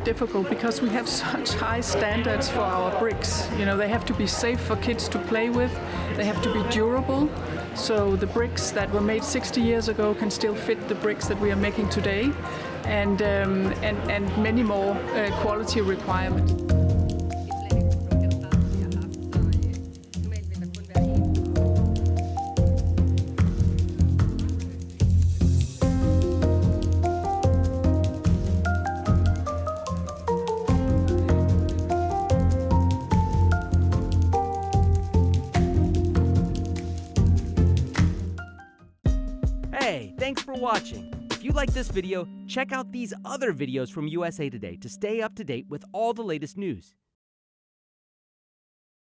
difficult because we have such high standards for our bricks. You know, they have to be safe for kids to play with. They have to be durable. So the bricks that were made 60 years ago can still fit the bricks that we are making today, and many more quality requirements. Hey, thanks for watching. If you like this video, check out these other videos from USA Today to stay up to date with all the latest news.